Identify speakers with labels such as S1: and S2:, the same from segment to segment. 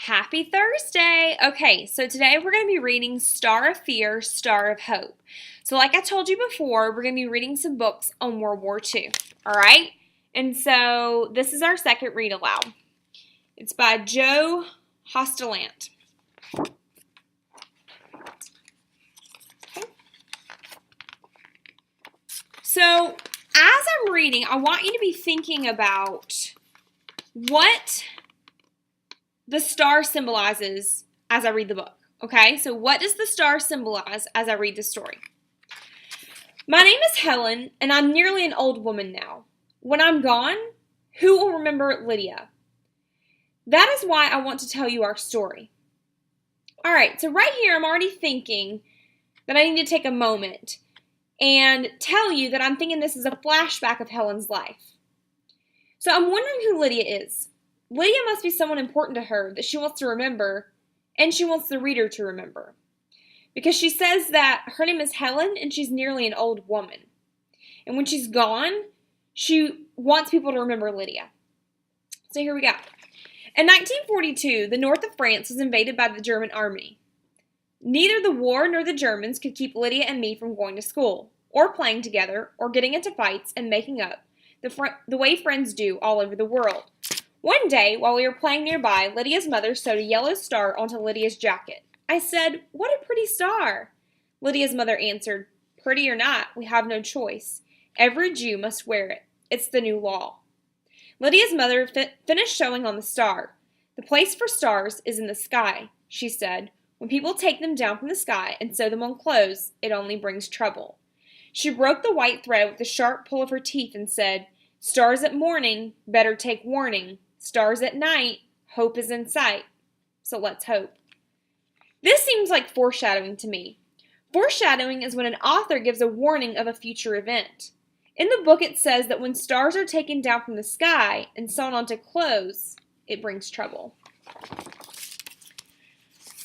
S1: Happy Thursday! Okay, so today we're going to be reading Star of Fear, Star of Hope. So like I told you before, we're going to be reading some books on World War II, alright? And so this is our second read aloud. It's by Joe Hostelant. Okay. So as I'm reading, I want you to be thinking about what the star symbolizes as I read the book. Okay, so what does the star symbolize as I read the story? My name is Helen, and I'm nearly an old woman now. When I'm gone, who will remember Lydia? That is why I want to tell you our story. All right, so right here I'm already thinking that I need to take a moment and tell you that I'm thinking this is a flashback of Helen's life. So I'm wondering who Lydia is. Lydia must be someone important to her that she wants to remember, and she wants the reader to remember. Because she says that her name is Helen, and she's nearly an old woman. And when she's gone, she wants people to remember Lydia. So here we go. In 1942, the north of France was invaded by the German army. Neither the war nor the Germans could keep Lydia and me from going to school, or playing together, or getting into fights and making up, the way friends do all over the world. One day, while we were playing nearby, Lydia's mother sewed a yellow star onto Lydia's jacket. I said, "What a pretty star!" Lydia's mother answered, "Pretty or not, we have no choice. Every Jew must wear it. It's the new law." Lydia's mother finished sewing on the star. "The place for stars is in the sky," she said. "When people take them down from the sky and sew them on clothes, it only brings trouble." She broke the white thread with a sharp pull of her teeth and said, "Stars at morning, better take warning. Stars at night, hope is in sight. So let's hope." This seems like foreshadowing to me. Foreshadowing is when an author gives a warning of a future event. In the book it says that when stars are taken down from the sky and sewn onto clothes, it brings trouble.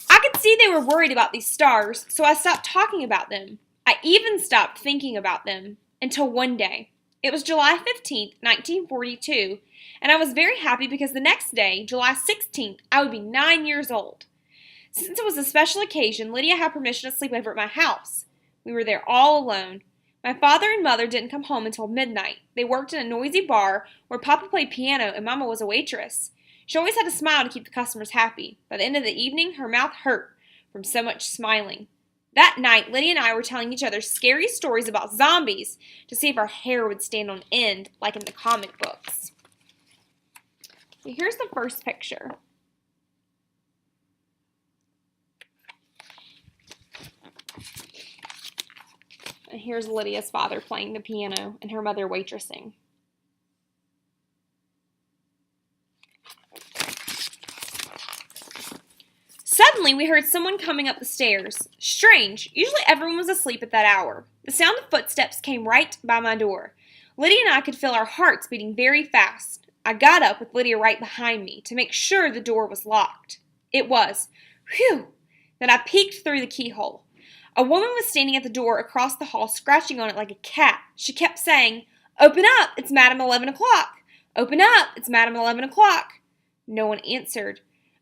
S1: I could see they were worried about these stars, so I stopped talking about them. I even stopped thinking about them until one day. It was July 15th, 1942, and I was very happy because the next day, July 16th, I would be 9 years old. Since it was a special occasion, Lydia had permission to sleep over at my house. We were there all alone. My father and mother didn't come home until midnight. They worked in a noisy bar where Papa played piano and Mama was a waitress. She always had a smile to keep the customers happy. By the end of the evening, her mouth hurt from so much smiling. That night, Lydia and I were telling each other scary stories about zombies to see if our hair would stand on end like in the comic books. Here's the first picture. And here's Lydia's father playing the piano and her mother waitressing. Suddenly, we heard someone coming up the stairs. Strange. Usually everyone was asleep at that hour. The sound of footsteps came right by my door. Lydia and I could feel our hearts beating very fast. I got up with Lydia right behind me to make sure the door was locked. It was. Whew! Then I peeked through the keyhole. A woman was standing at the door across the hall, scratching on it like a cat. She kept saying, "Open up, it's Madam 11 o'clock. Open up, it's Madam 11 o'clock. No one answered.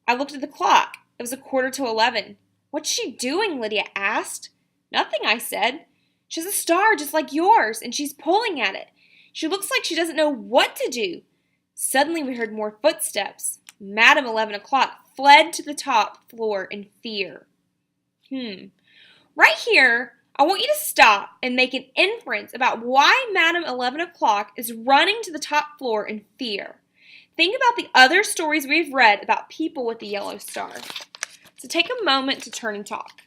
S1: I looked at the clock. It was 11:15. "What's she doing?" Lydia asked. "Nothing," I said. "She has a star just like yours, and she's pulling at it. She looks like she doesn't know what to do." Suddenly we heard more footsteps. Madam 11 o'clock fled to the top floor in fear. Right here, I want you to stop and make an inference about why Madam 11 o'clock is running to the top floor in fear. Think about the other stories we've read about people with the yellow star. So take a moment to turn and talk.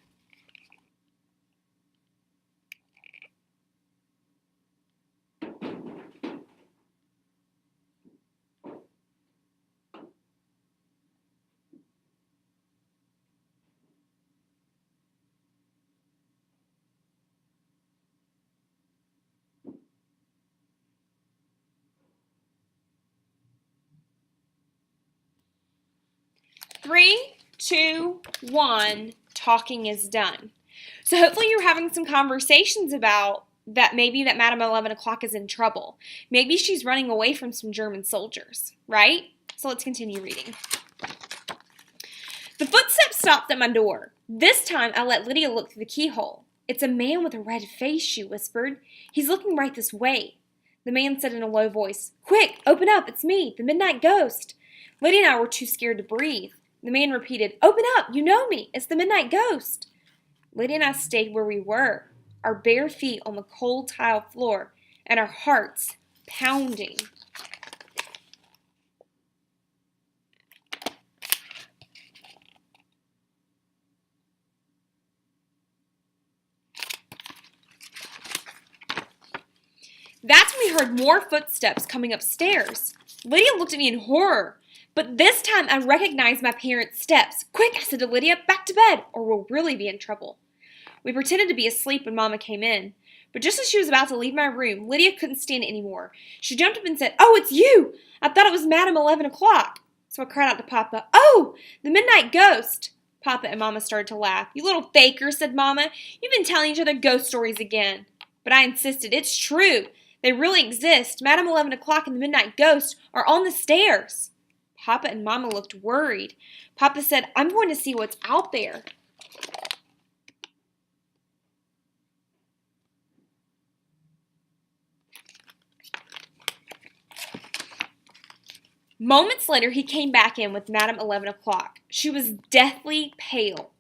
S1: Three, two, one, talking is done. So hopefully you're having some conversations about that maybe that Madam 11 o'clock is in trouble. Maybe she's running away from some German soldiers, right? So let's continue reading. stopped at my door. This time, I let Lydia look through the keyhole. "It's a man with a red face," she whispered. "He's looking right this way." The man said in a low voice, "Quick, open up, it's me, the Midnight Ghost." Lydia and I were too scared to breathe. The man repeated, "Open up, you know me, it's the Midnight Ghost." Lydia and I stayed where we were, our bare feet on the cold tile floor, and our hearts pounding. That's when we heard more footsteps coming upstairs. Lydia looked at me in horror, but this time I recognized my parents' steps. "Quick," I said to Lydia, "back to bed, or we'll really be in trouble." We pretended to be asleep when Mama came in, but just as she was about to leave my room, Lydia couldn't stand it anymore. She jumped up and said, "Oh, it's you! I thought it was Madam 11 o'clock. So I cried out to Papa, "Oh, the Midnight Ghost!" Papa and Mama started to laugh. "You little faker," said Mama. "You've been telling each other ghost stories again." But I insisted, "It's true. They really exist. Madam 11 o'clock and the Midnight Ghost are on the stairs." Papa and Mama looked worried. Papa said, "I'm going to see what's out there." Moments later, he came back in with Madam 11 o'clock. She was deathly pale.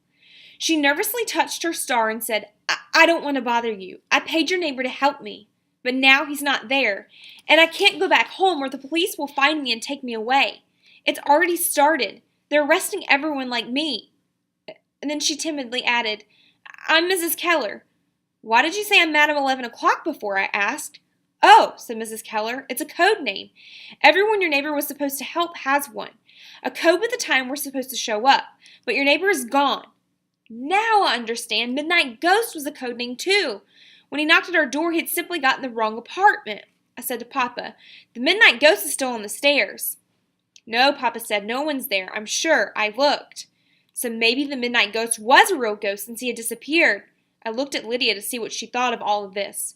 S1: She nervously touched her star and said, I don't want to bother you. I paid your neighbor to help me, but now he's not there, and I can't go back home or the police will find me and take me away. It's already started. They're arresting everyone like me." And then she timidly added, "I'm Mrs. Keller." "Why did you say I'm Madam 11 o'clock before?" I asked. "Oh," said Mrs. Keller, "it's a code name. Everyone your neighbor was supposed to help has one. A code with the time we're supposed to show up, but your neighbor is gone." Now I understand. Midnight Ghost was a code name too. When he knocked at our door, he had simply gotten the wrong apartment. I said to Papa, "The Midnight Ghost is still on the stairs." "No," Papa said, "no one's there. I'm sure. I looked." So maybe the Midnight Ghost was a real ghost since he had disappeared. I looked at Lydia to see what she thought of all of this.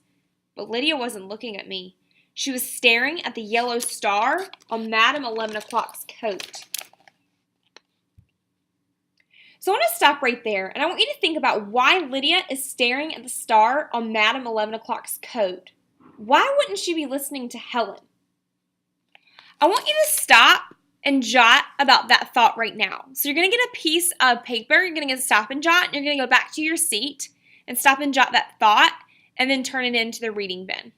S1: But Lydia wasn't looking at me. She was staring at the yellow star on Madam 11 o'clock's coat. So I want to stop right there, and I want you to think about why Lydia is staring at the star on Madam 11 o'clock's coat. Why wouldn't she be listening to Helen? I want you to stop and jot about that thought right now. So you're going to get a piece of paper, you're going to get a stop and jot, and you're going to go back to your seat and stop and jot that thought, and then turn it into the reading bin.